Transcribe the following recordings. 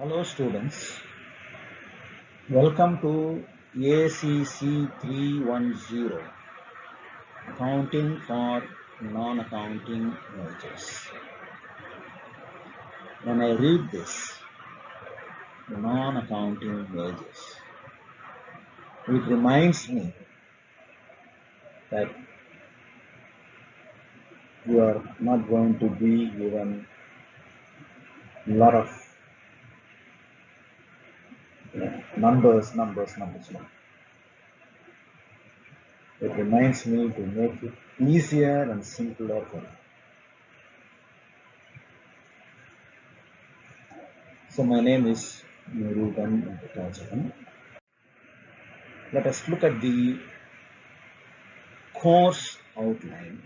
Hello students, welcome to ACC310 Accounting for Non-Accounting Majors. When I read this, non-accounting majors, it reminds me that you are not going to be given a lot of numbers. It reminds me to make it easier and simpler for you. So my name is Murugan Rajavan. Let us look at the course outline.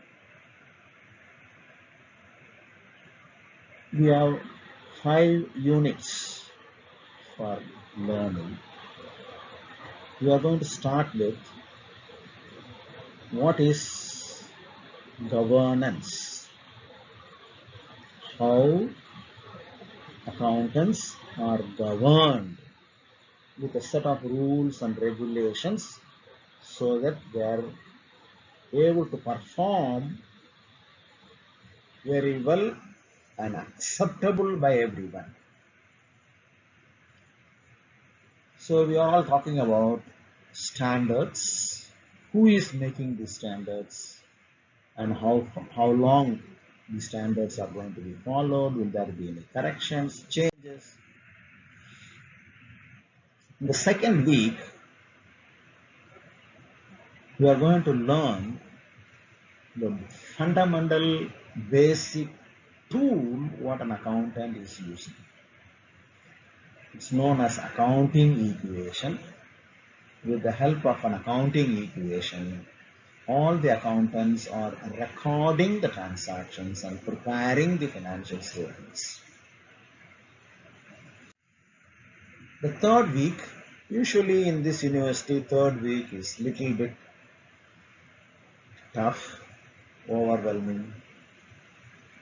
We have 5 units for learning. We are going to start with what is governance, how accountants are governed with a set of rules and regulations so that they are able to perform very well and acceptable by everyone. So we are all talking about standards, who is making these standards, and how long the standards are going to be followed, will there be any corrections, changes. In the second week, we are going to learn the fundamental basic tool what an accountant is using. It's known as accounting equation. With the help of an accounting equation, all the accountants are recording the transactions and preparing the financial statements. The third week, usually in this university, third week is little bit tough, overwhelming.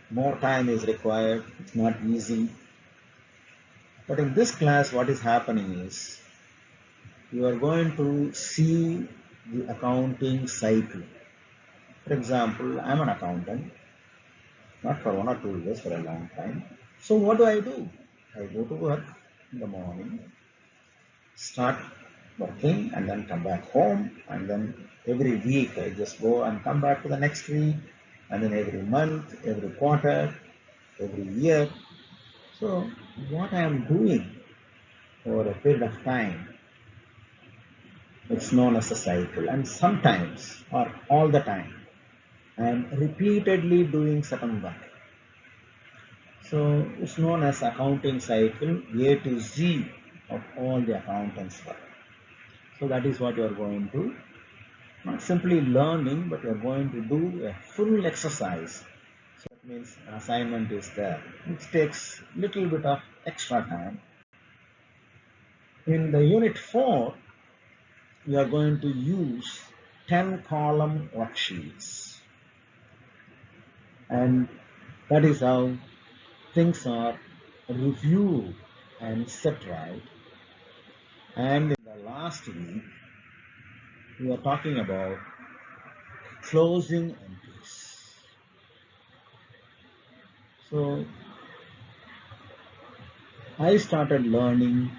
More time is required, it's not easy. But in this class, what is happening is, you are going to see the accounting cycle. For example, I'm an accountant, not for 1 or 2 years, for a long time. So what do? I go to work in the morning, start working, and then come back home, and then every week I just go and come back to the next week, and then every month, every quarter, every year. So what I am doing over a period of time, it's known as a cycle, and sometimes or all the time I am repeatedly doing certain work. So it's known as accounting cycle, A to Z of all the accountants work. So that is what you are going to, not simply learning, but you are going to do a full exercise. So that means assignment is there, which takes little bit of extra time. In the unit 4, we are going to use 10 column worksheets, and that is how things are reviewed and set right. And in the last week, we are talking about closing entries. So I started learning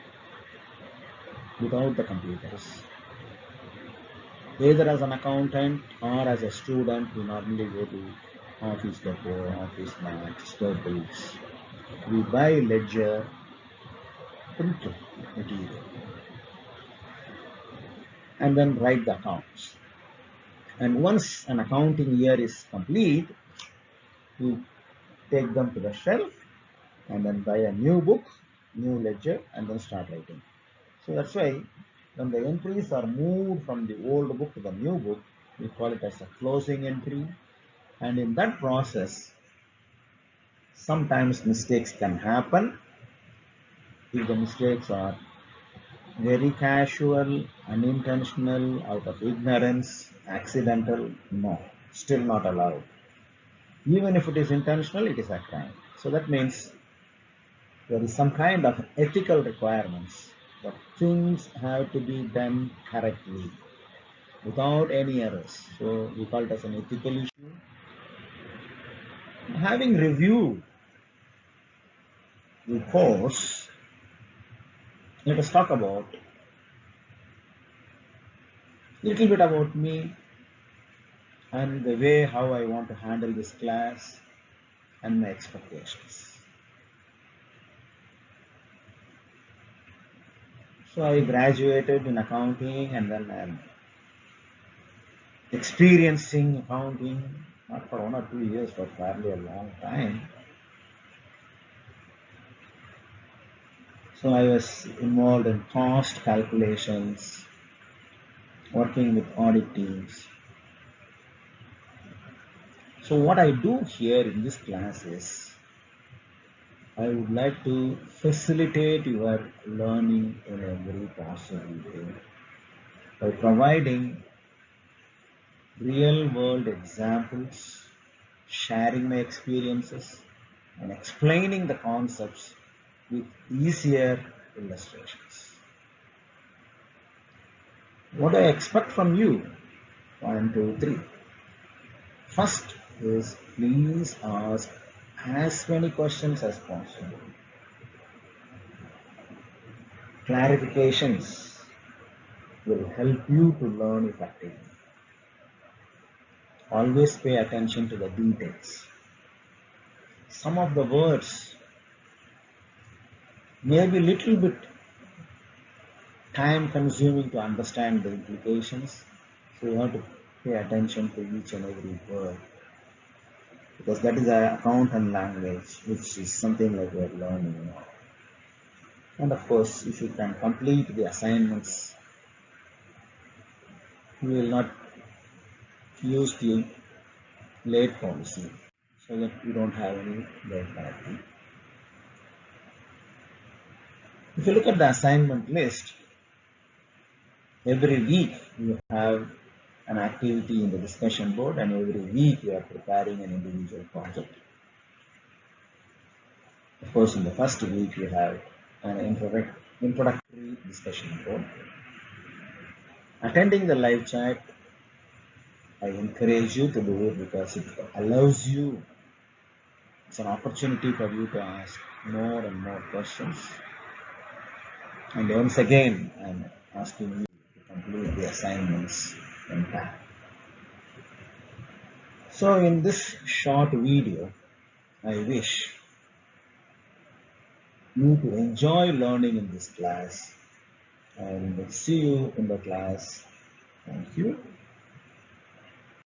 without the computers. Either as an accountant or as a student, we normally go to Office Depot, Office Max, Staples. We buy ledger, printer material, and then write the accounts. And once an accounting year is complete, we take them to the shelf and then buy a new book, new ledger, and then start writing. So that's why when the entries are moved from the old book to the new book, we call it as a closing entry. And in that process, sometimes mistakes can happen. If the mistakes are very casual, unintentional, out of ignorance, accidental, no, still not allowed. Even if it is intentional, it is a crime. So that means There is some kind of ethical requirements that things have to be done correctly without any errors. So we call it as an ethical issue. Having reviewed the course, let us talk about a little bit about me and the way how I want to handle this class and my expectations. So I graduated in accounting and then I'm experiencing accounting not for 1 or 2 years but fairly a long time. So I was involved in cost calculations, working with audit teams. So what I do here in this class is I would like to facilitate your learning in every possible way by providing real world examples, sharing my experiences, and explaining the concepts with easier illustrations. What do I expect from you? One, two, three. First is please ask as many questions as possible. Clarifications will help you to learn effectively. Always pay attention to the details. Some of the words may be little bit time consuming to understand the implications, so you have to pay attention to each and every word because that is an accountant language, which is something like we are learning. And of course, if you can complete the assignments, you will not use the late policy so that you don't have any late penalty. If you look at the assignment list, every week you have an activity in the discussion board and every week you are preparing an individual project. Of course, in the first week you have an introductory discussion board. Attending the live chat, I encourage you to do it because it allows you, it's an opportunity for you to ask more and more questions. And once again, I'm asking you to complete the assignments in time. So in this short video, I wish you to enjoy learning in this class and see you in the class. Thank you.